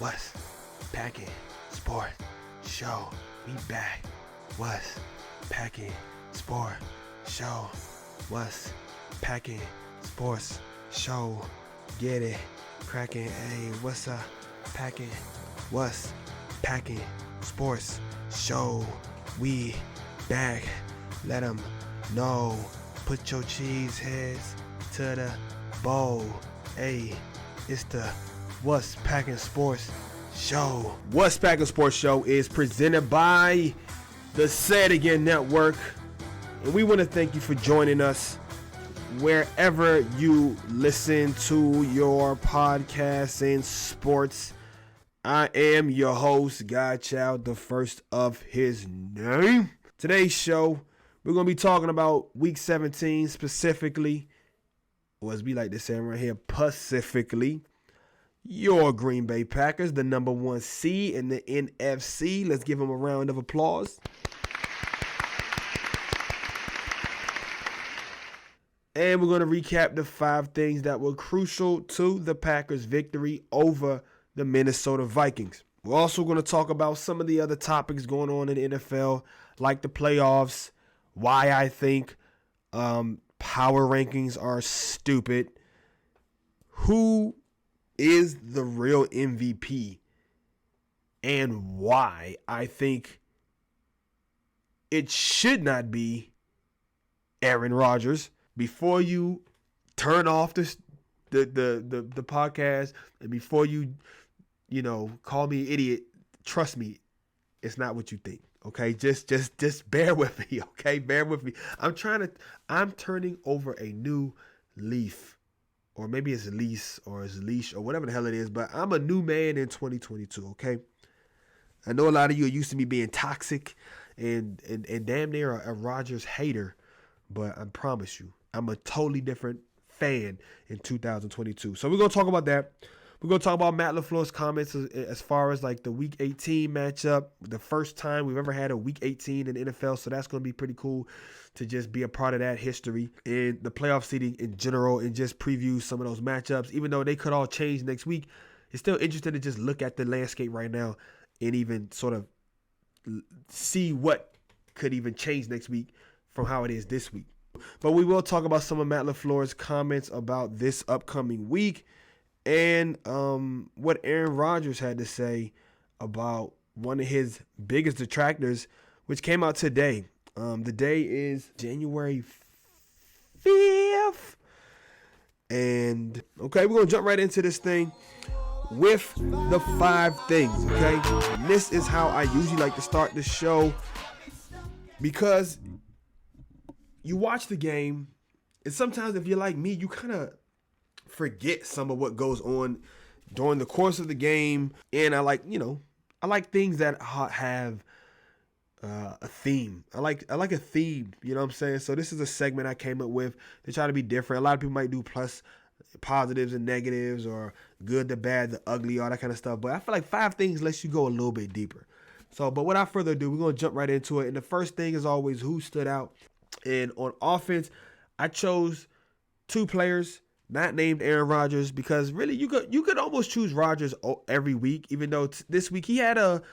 What's packing? Sport show. We back. What's packing? Sport show. What's packing? Sports show. Get it. Cracking. Hey, what's up? Packing. What's packing? Sports show. We back. Let them know. Put your cheese heads to the bowl. Hey, it's the What's Packing Sports Show. What's Packing Sports Show is presented by the Say It Again Network. And we want to thank you for joining us wherever you listen to your podcasts and sports. I am your host, Godchild, the first of his name. Today's show, we're going to be talking about Week 17 specifically, or as we like to say around here, Pacifically. Your Green Bay Packers, the number 1 seed in the NFC. Let's give them a round of applause. And we're going to recap the 5 things that were crucial to the Packers' victory over the Minnesota Vikings. We're also going to talk about some of the other topics going on in the NFL, like the playoffs, why I think power rankings are stupid, who is the real MVP, and why I think it should not be Aaron Rodgers. Before you turn off the podcast, and before you call me an idiot, trust me, it's not what you think. Okay, just bear with me. Okay, bear with me. I'm turning over a new leaf. Or maybe it's lease or it's leash or whatever the hell it is. But I'm a new man in 2022, okay? I know a lot of you are used to me being toxic and damn near a Rodgers hater. But I promise you, I'm a totally different fan in 2022. So we're going to talk about that. We're going to talk about Matt LaFleur's comments as far as like the Week 18 matchup. The first time we've ever had a Week 18 in the NFL. So that's going to be pretty cool to just be a part of that history and the playoff seeding in general and just preview some of those matchups. Even though they could all change next week, it's still interesting to just look at the landscape right now and even sort of see what could even change next week from how it is this week. But we will talk about some of Matt LaFleur's comments about this upcoming week and what Aaron Rodgers had to say about one of his biggest detractors, which came out today. The day is January 5th. And, okay, we're going to jump right into this thing with the 5 things, okay? And this is how I usually like to start the show because you watch the game, and sometimes if you're like me, you kind of forget some of what goes on during the course of the game. And I like things that have a theme. I like a theme, you know what I'm saying? So this is a segment I came up with to try to be different. A lot of people might do positives and negatives or good, the bad, the ugly, all that kind of stuff. But I feel like 5 things lets you go a little bit deeper. So, but without further ado, we're going to jump right into it. And the first thing is always who stood out. And on offense, I chose 2 players not named Aaron Rodgers because really you could almost choose Rodgers every week, even though this week he had a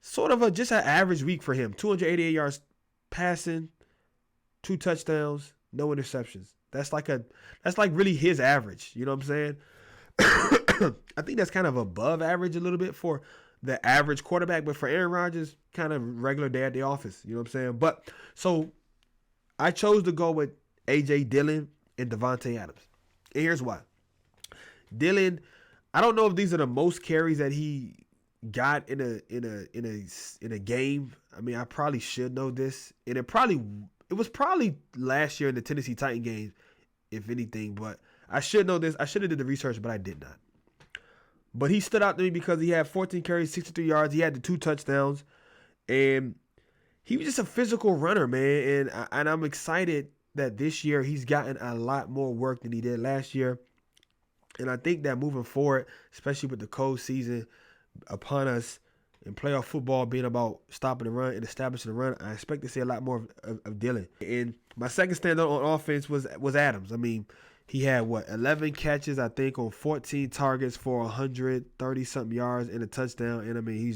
sort of just an average week for him. 288 yards passing, 2 touchdowns, no interceptions. That's like really his average. You know what I'm saying? I think that's kind of above average a little bit for the average quarterback, but for Aaron Rodgers, kind of regular day at the office. You know what I'm saying? But so I chose to go with A.J. Dillon and Devontae Adams. And here's why. Dillon, I don't know if these are the most carries that he got in a game. I mean, I probably should know this. And it was probably last year in the Tennessee Titan game, if anything, but I should know this. I should have did the research, but I did not. But he stood out to me because he had 14 carries, 63 yards. He had the 2 touchdowns, and he was just a physical runner, man. And I'm excited that this year he's gotten a lot more work than he did last year. And I think that moving forward, especially with the cold season upon us and playoff football being about stopping the run and establishing the run, I expect to see a lot more of Dillon. And my second standout on offense was Adams. I mean, He had 11 catches, I think, on 14 targets for 130 something yards and a touchdown. And I mean,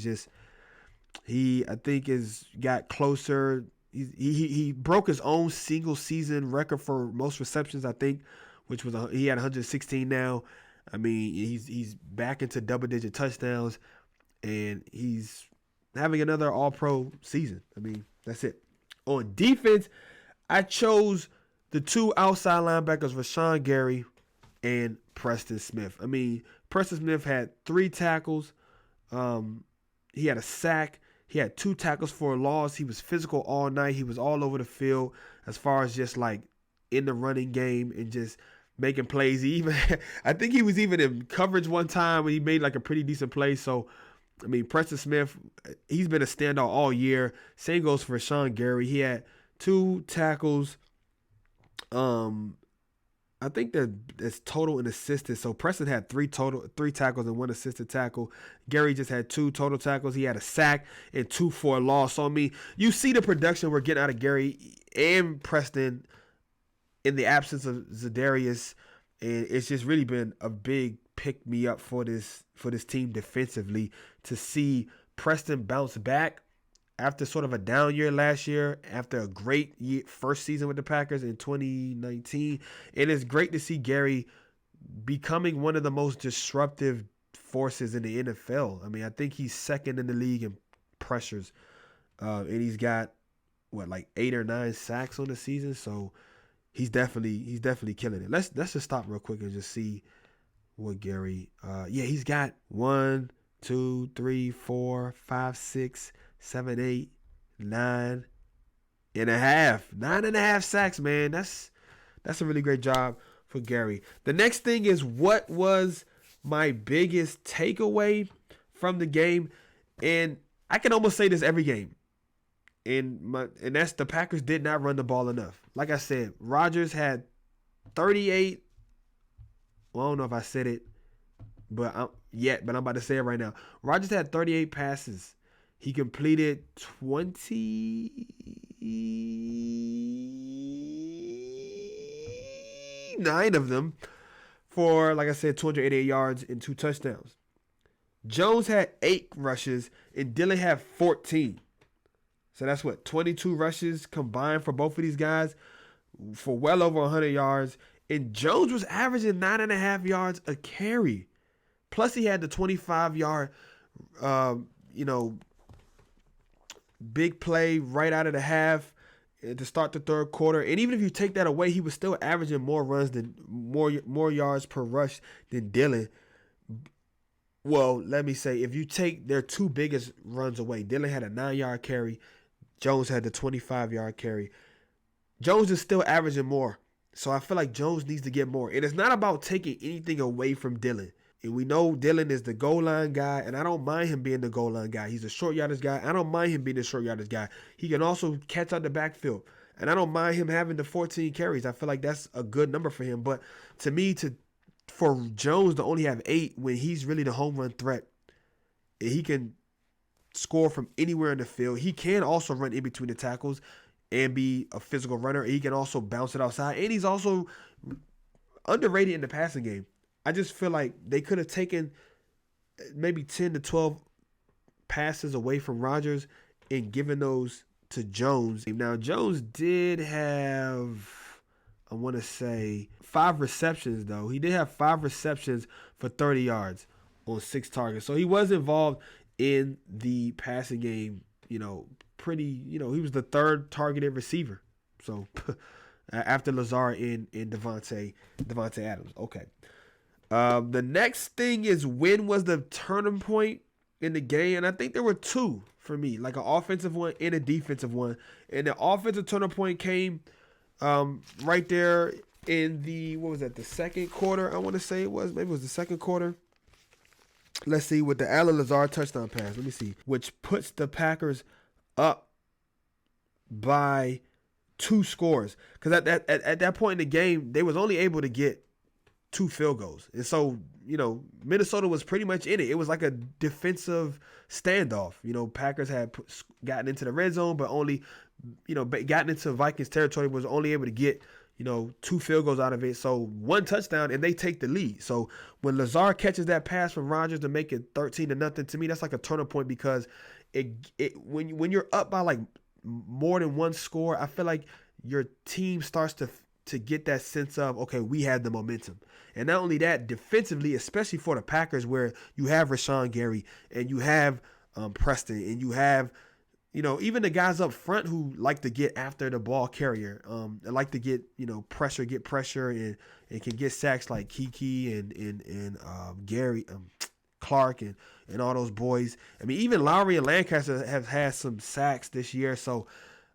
I think is got closer. He broke his own single season record for most receptions, I think, which was he had 116 now. I mean, he's back into double digit touchdowns, and he's having another All Pro season. I mean, that's it. On defense, I chose the two outside linebackers, Rashaan Gary and Preston Smith. I mean, Preston Smith had 3 tackles. He had a sack. He had 2 tackles for a loss. He was physical all night. He was all over the field as far as just like in the running game and just making plays. I think he was even in coverage one time when he made like a pretty decent play. So, I mean, Preston Smith, he's been a standout all year. Same goes for Rashaan Gary. He had 2 tackles. I think that's total and assisted. So Preston had 3 tackles and 1 assisted tackle. Gary just had 2 total tackles. He had a sack and 2 for a loss. So I mean, you see the production we're getting out of Gary and Preston in the absence of Zadarius, and it's just really been a big pick me up for this team defensively to see Preston bounce back after sort of a down year last year, after a great first season with the Packers in 2019. And it's great to see Gary becoming one of the most disruptive forces in the NFL. I mean, I think he's second in the league in pressures. And he's got, like 8 or 9 sacks on the season. So he's definitely killing it. Let's just stop real quick and just see what Gary, he's got 1, 2, 3, 4, 5, 6, 7, 8, 9 and a half. 9.5 sacks, man. That's a really great job for Gary. The next thing is, what was my biggest takeaway from the game? And I can almost say this every game. And that's the Packers did not run the ball enough. Like I said, Rodgers had 38. Well, I don't know if I said it, but I'm about to say it right now. Rodgers had 38 passes. He completed 29 of them for, like I said, 288 yards and 2 touchdowns. Jones had 8 rushes and Dillon had 14. So that's 22 rushes combined for both of these guys for well over 100 yards. And Jones was averaging 9.5 yards a carry. Plus he had the 25-yard, big play right out of the half to start the third quarter. And even if you take that away, he was still averaging more yards per rush than Dillon. Well, let me say, if you take their 2 biggest runs away, Dillon had a 9-yard carry. Jones had the 25-yard carry. Jones is still averaging more. So I feel like Jones needs to get more. And it's not about taking anything away from Dillon. And we know Dillon is the goal line guy, and I don't mind him being the goal line guy. He's a short yardage guy. I don't mind him being the short yardage guy. He can also catch out the backfield. And I don't mind him having the 14 carries. I feel like that's a good number for him. But to me, for Jones to only have 8 when he's really the home run threat, and he can score from anywhere in the field. He can also run in between the tackles and be a physical runner. He can also bounce it outside. And he's also underrated in the passing game. I just feel like they could have taken maybe 10 to 12 passes away from Rodgers and given those to Jones. Now, Jones did have, I want to say, 5 receptions, though. He did have 5 receptions for 30 yards on 6 targets. So he was involved in the passing game, he was the 3rd targeted receiver. So after Lazard and Devontae Adams. Okay. The next thing is, when was the turning point in the game? And I think there were 2 for me, like an offensive one and a defensive one. And the offensive turning point came right there in the second quarter, I want to say it was. Maybe it was the second quarter. Let's see, with the Allen Lazard touchdown pass. Let me see. Which puts the Packers up by 2 scores. Because at that point in the game, they was only able to get 2 field goals. And so, Minnesota was pretty much in it. It was like a defensive standoff. Packers had gotten into the red zone, but only, gotten into Vikings territory, was only able to get, 2 field goals out of it. So 1 touchdown and they take the lead. So when Lazard catches that pass from Rodgers to make it 13-0, to me, that's like a turning point because when you're up by like more than 1 score, I feel like your team starts to get that sense of, okay, we have the momentum. And not only that, defensively, especially for the Packers, where you have Rashaan Gary and you have Preston and you have, even the guys up front who like to get after the ball carrier, and like to get pressure and can get sacks like Kiki and Gary, Clark and all those boys. I mean, even Lowry and Lancaster have had some sacks this year. So,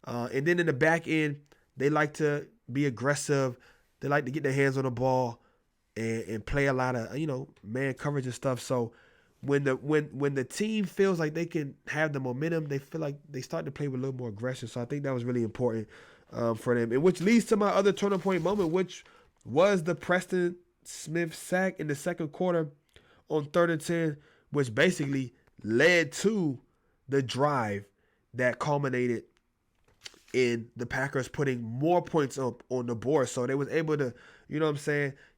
and then in the back end, they like to be aggressive. They like to get their hands on the ball and play a lot of, man coverage and stuff. So when the team feels like they can have the momentum, they feel like they start to play with a little more aggression. So I think that was really important for them. And which leads to my other turning point moment, which was the Preston Smith sack in the second quarter on 3rd and 10, which basically led to the drive that culminated in the Packers putting more points up on the board. So they was able to,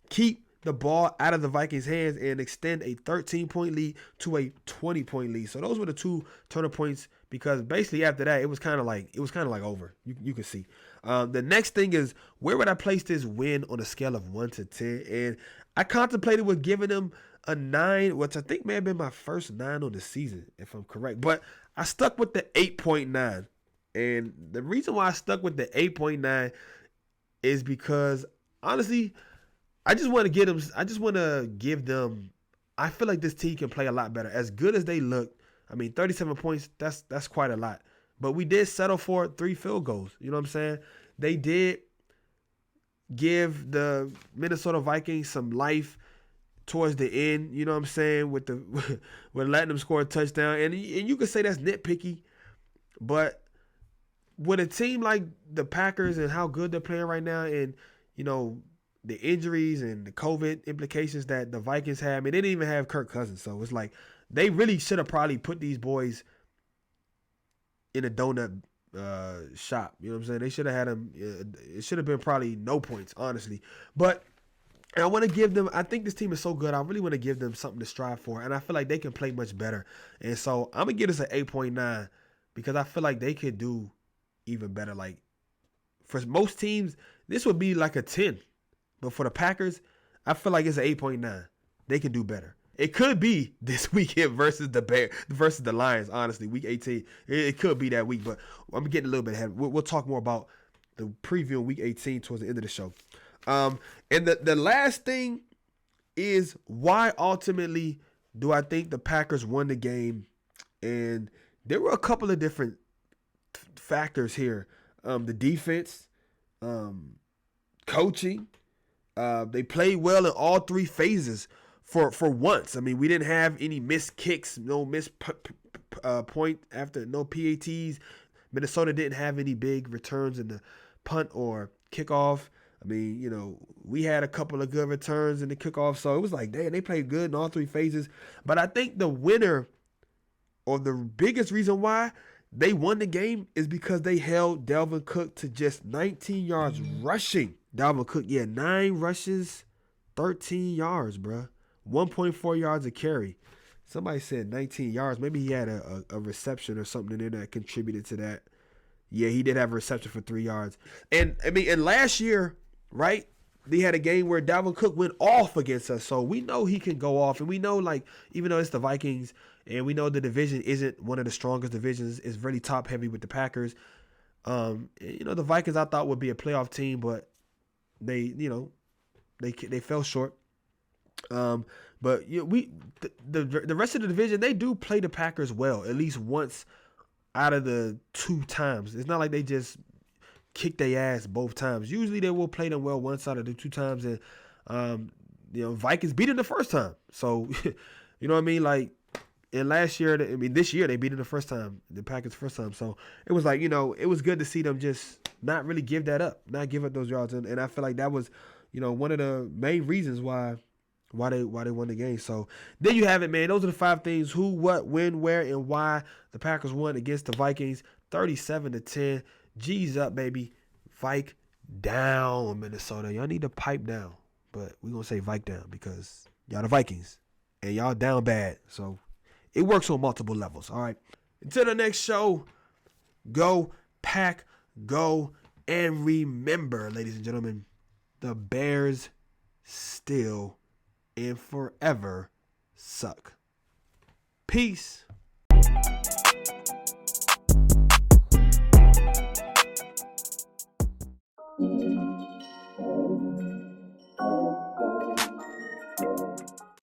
keep the ball out of the Vikings' hands and extend a 13-point lead to a 20-point lead. So those were the 2 turning points, because basically after that, it was kind of like over. You can see. The next thing is, where would I place this win on a scale of 1 to 10? And I contemplated with giving them a 9, which I think may have been my first 9 on the season, if I'm correct. But I stuck with the 8.9. And the reason why I stuck with the 8.9 is because, honestly, I just want to give them, I feel like this team can play a lot better. As good as they look, 37 points, that's quite a lot. But we did settle for 3 field goals. You know what I'm saying? They did give the Minnesota Vikings some life towards the end, you know what I'm saying, with letting them score a touchdown. And you could say that's nitpicky, but with a team like the Packers and how good they're playing right now, and, the injuries and the COVID implications that the Vikings have, they didn't even have Kirk Cousins. So it's like they really should have probably put these boys in a donut shop. You know what I'm saying? They should have had them. It should have been probably no points, honestly. But I want to give them, I think this team is so good, I really want to give them something to strive for. And I feel like they can play much better. And so I'm going to give this an 8.9 because I feel like they could do even better. Like, for most teams, this would be like a 10. But for the Packers, I feel like it's an 8.9. They can do better. It could be this weekend versus the Lions, honestly, week 18. It could be that week, but I'm getting a little bit ahead. We'll talk more about the preview of week 18 towards the end of the show. And the last thing is, why ultimately do I think the Packers won the game? And there were a couple of different factors here. The defense, coaching. They played well in all 3 phases for once. We didn't have any missed kicks, no missed point after, no PATs. Minnesota didn't have any big returns in the punt or kickoff. We had a couple of good returns in the kickoff. So it was like, damn, they played good in all 3 phases. But I think the winner, or the biggest reason why they won the game, is because they held Dalvin Cook to just 19 yards rushing. Dalvin Cook, 9 rushes, 13 yards, bruh. 1.4 yards a carry. Somebody said 19 yards. Maybe he had a reception or something in there that contributed to that. Yeah, he did have a reception for 3 yards. And, and last year, right, they had a game where Dalvin Cook went off against us. So we know he can go off. And we know, like, even though it's the Vikings, and we know the division isn't one of the strongest divisions, it's really top-heavy with the Packers. The Vikings, I thought, would be a playoff team, but they fell short. But the rest of the division, they do play the Packers well, at least once out of the 2 times. It's not like they just kick their ass both times. Usually they will play them well once out of the 2 times, and Vikings beat them the first time. So you know what I mean? Like, and this year they beat them the first time, the Packers first time. So it was like, it was good to see them just not really give that up, not give up those yards. And I feel like that was, one of the main reasons why they won the game. So there you have it, man. Those are the 5 things: who, what, when, where, and why the Packers won against the Vikings, 37-10. G's up, baby. down, Minnesota. Y'all need to pipe down. But we're going to say Vike down because y'all the Vikings. And y'all down bad. So it works on multiple levels. All right. Until the next show, go, pack, go, and remember, ladies and gentlemen, the Bears still and forever suck. Peace.